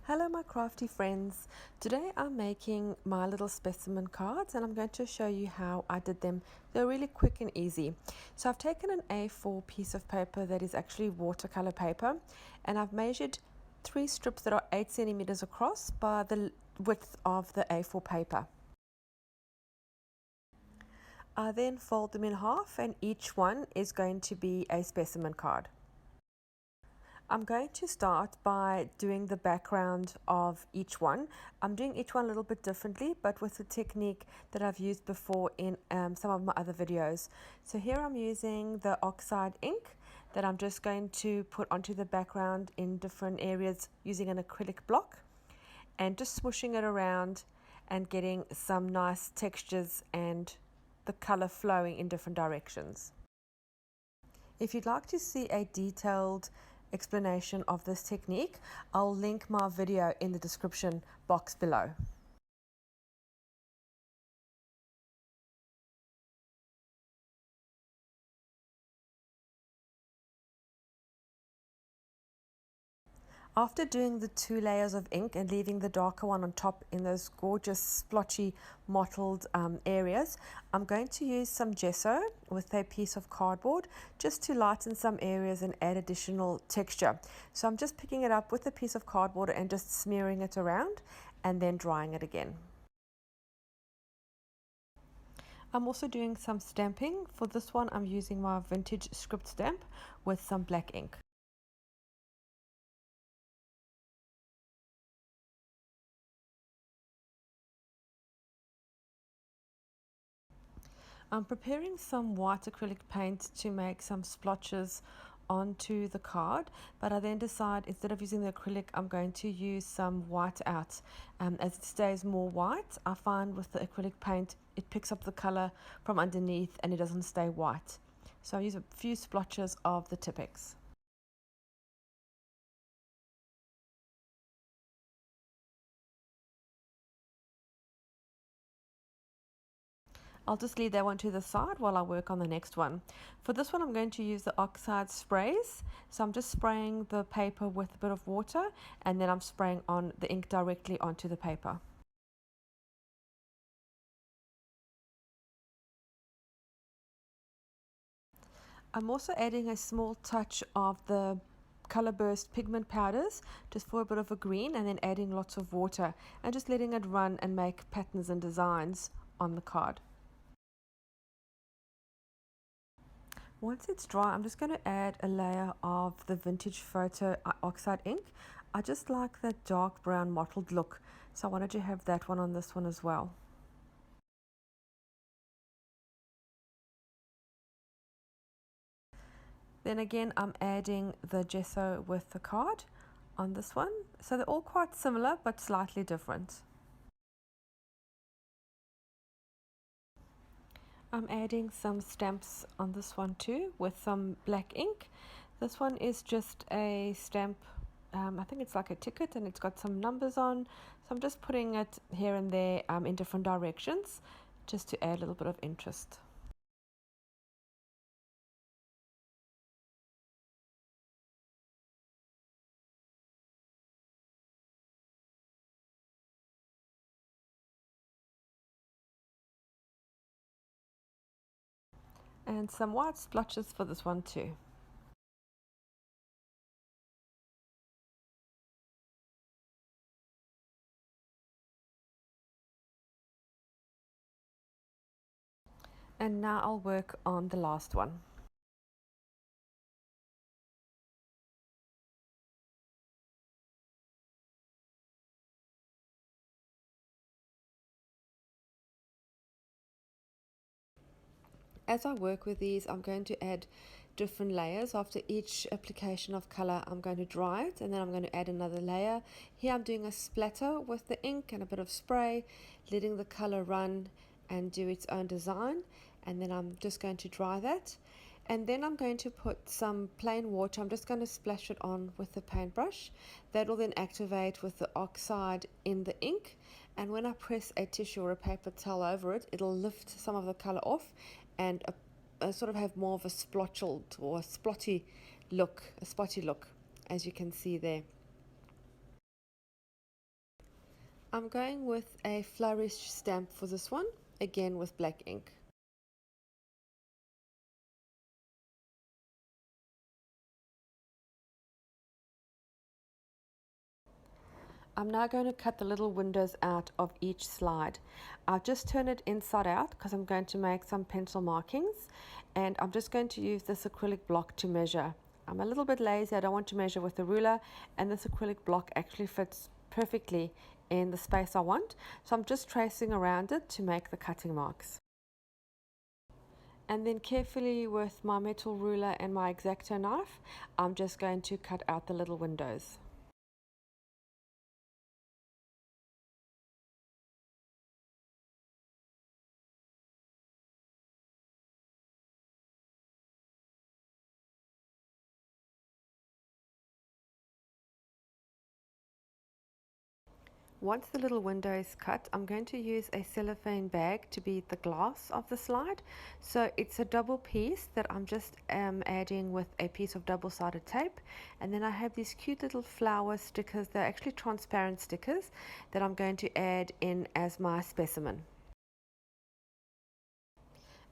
Hello my crafty friends. Today I'm making my little specimen cards and I'm going to show you how I did them. They're really quick and easy. So I've taken an A4 piece of paper that is actually watercolor paper and I've measured 3 strips that are 8 centimeters across by the width of the A4 paper. I then fold them in half and each one is going to be a specimen card. I'm going to start by doing the background of each one. I'm doing each one a little bit differently, but with the technique that I've used before in some of my other videos. So here I'm using the oxide ink that I'm just going to put onto the background in different areas using an acrylic block and just swooshing it around and getting some nice textures and the color flowing in different directions. If you'd like to see a detailed explanation of this technique, I'll link my video in the description box below. After doing the 2 layers of ink and leaving the darker one on top in those gorgeous splotchy mottled areas, I'm going to use some gesso with a piece of cardboard just to lighten some areas and add additional texture. So I'm just picking it up with a piece of cardboard and just smearing it around and then drying it again. I'm also doing some stamping. For this one I'm using my vintage script stamp with some black ink. I'm preparing some white acrylic paint to make some splotches onto the card, but I then decide instead of using the acrylic I'm going to use some white out as it stays more white. I find with the acrylic paint it picks up the color from underneath and it doesn't stay white. So I use a few splotches of the Tipex. I'll just leave that one to the side while I work on the next one. For this one I'm going to use the oxide sprays. So I'm just spraying the paper with a bit of water and then I'm spraying on the ink directly onto the paper. I'm also adding a small touch of the color burst pigment powders just for a bit of a green and then adding lots of water and just letting it run and make patterns and designs on the card. Once it's dry, I'm just going to add a layer of the vintage photo oxide ink. I just like that dark brown mottled look, so I wanted to have that one on this one as well. Then again, I'm adding the gesso with the card on this one. So they're all quite similar, but slightly different. I'm adding some stamps on this one too with some black ink. This one is just a stamp, I think it's like a ticket and it's got some numbers on. So I'm just putting it here and there in different directions just to add a little bit of interest. And some white splotches for this one too. And now I'll work on the last one. As I work with these, I'm going to add different layers. After each application of color, I'm going to dry it and then I'm going to add another layer. Here I'm doing a splatter with the ink and a bit of spray, letting the color run and do its own design, and then I'm just going to dry that. And then I'm going to put some plain water. I'm just going to splash it on with the paintbrush. That will then activate with the oxide in the ink, and when I press a tissue or a paper towel over it, it'll lift some of the color off and sort of have more of a splotched or a spotty look, as you can see there. I'm going with a flourish stamp for this one, again with black ink. I'm now going to cut the little windows out of each slide. I'll just turn it inside out because I'm going to make some pencil markings, and I'm just going to use this acrylic block to measure. I'm a little bit lazy, I don't want to measure with a ruler, and this acrylic block actually fits perfectly in the space I want, so I'm just tracing around it to make the cutting marks. And then carefully with my metal ruler and my X-Acto knife, I'm just going to cut out the little windows. Once the little window is cut, I'm going to use a cellophane bag to be the glass of the slide. So it's a double piece that I'm just adding with a piece of double-sided tape. And then I have these cute little flower stickers. They're actually transparent stickers that I'm going to add in as my specimen.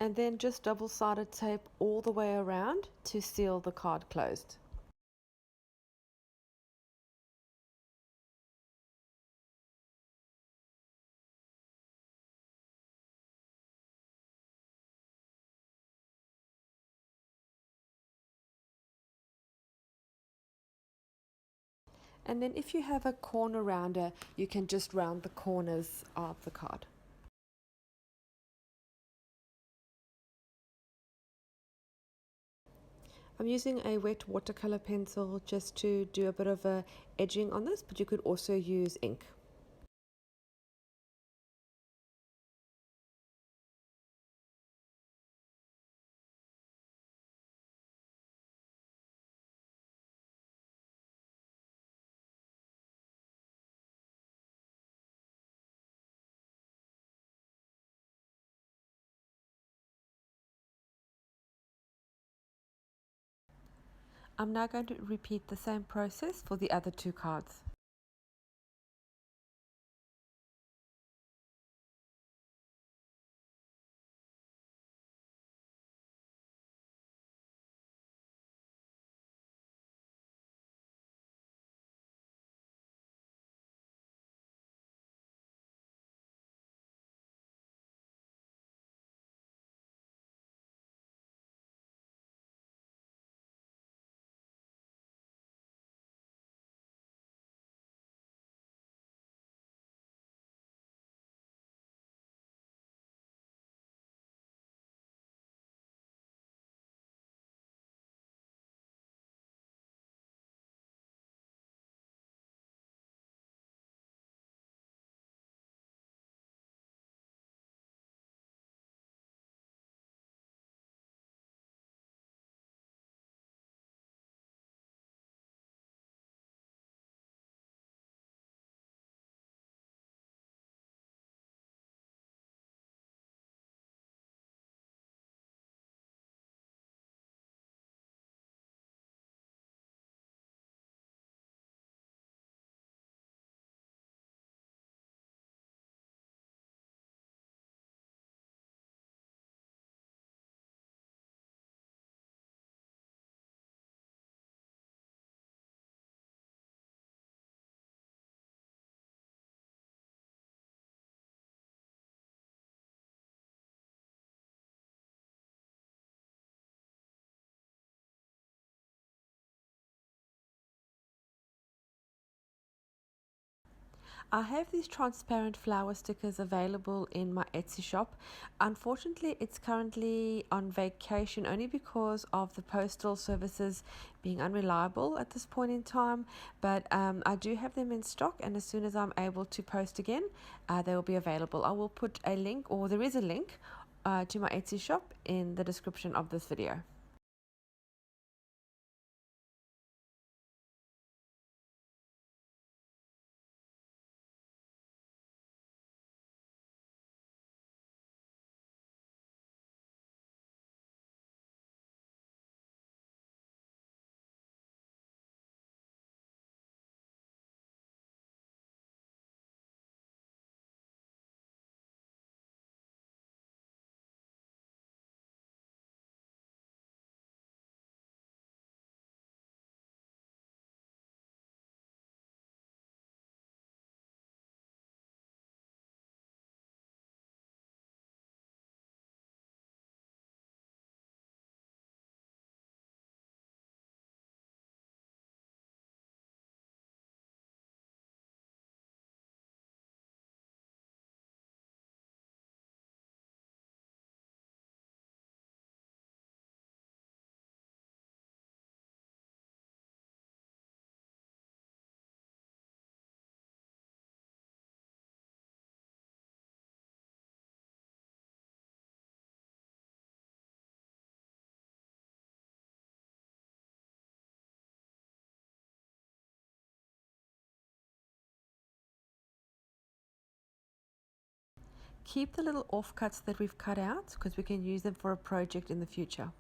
And then just double-sided tape all the way around to seal the card closed. And then if you have a corner rounder, you can just round the corners of the card. I'm using a wet watercolor pencil just to do a bit of a edging on this, but you could also use ink. I'm now going to repeat the same process for the other two cards. I have these transparent flower stickers available in my Etsy shop. Unfortunately, it's currently on vacation only because of the postal services being unreliable at this point in time. But I do have them in stock, and as soon as I'm able to post again, they will be available. I will put a link, or there is a link, to my Etsy shop in the description of this video. Keep the little offcuts that we've cut out because we can use them for a project in the future.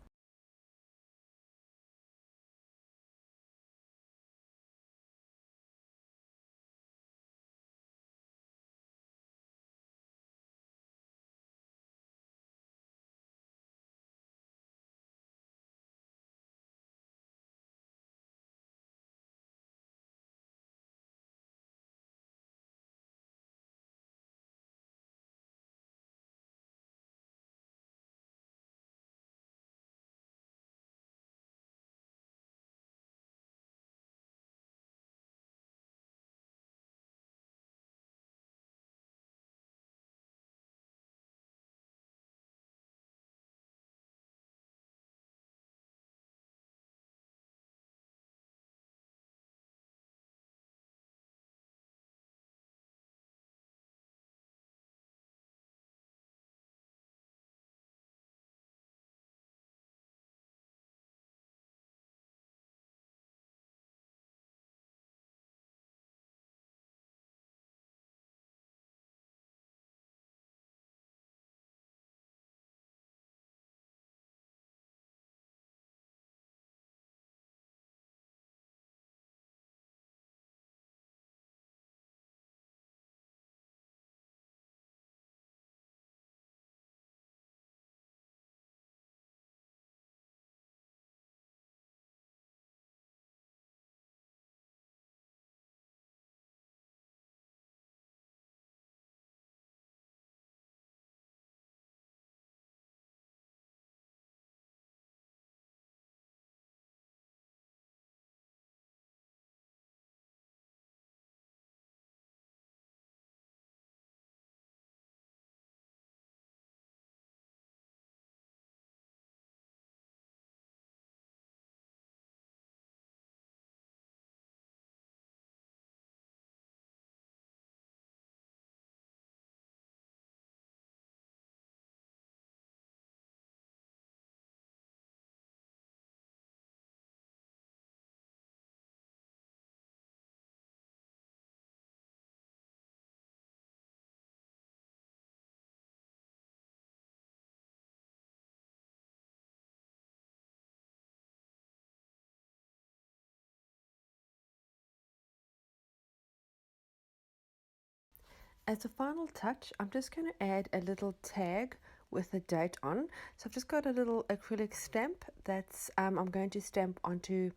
As a final touch, I'm just going to add a little tag with a date on. So I've just got a little acrylic stamp that's I'm going to stamp onto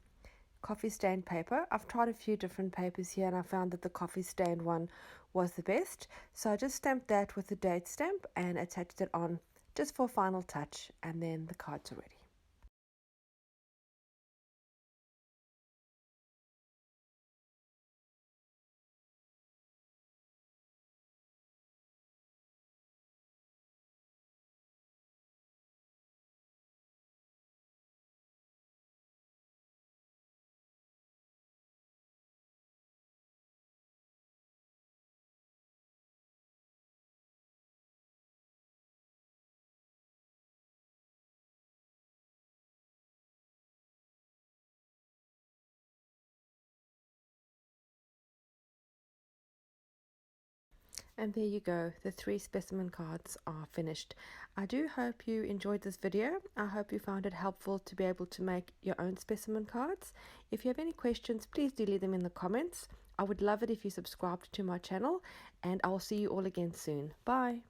coffee stain paper. I've tried a few different papers here and I found that the coffee stained one was the best. So I just stamped that with the date stamp and attached it on just for a final touch, and then the cards are ready. And there you go, the 3 specimen cards are finished. I do hope you enjoyed this video. I hope you found it helpful to be able to make your own specimen cards. If you have any questions, please do leave them in the comments. I would love it if you subscribed to my channel, and I will see you all again soon. Bye.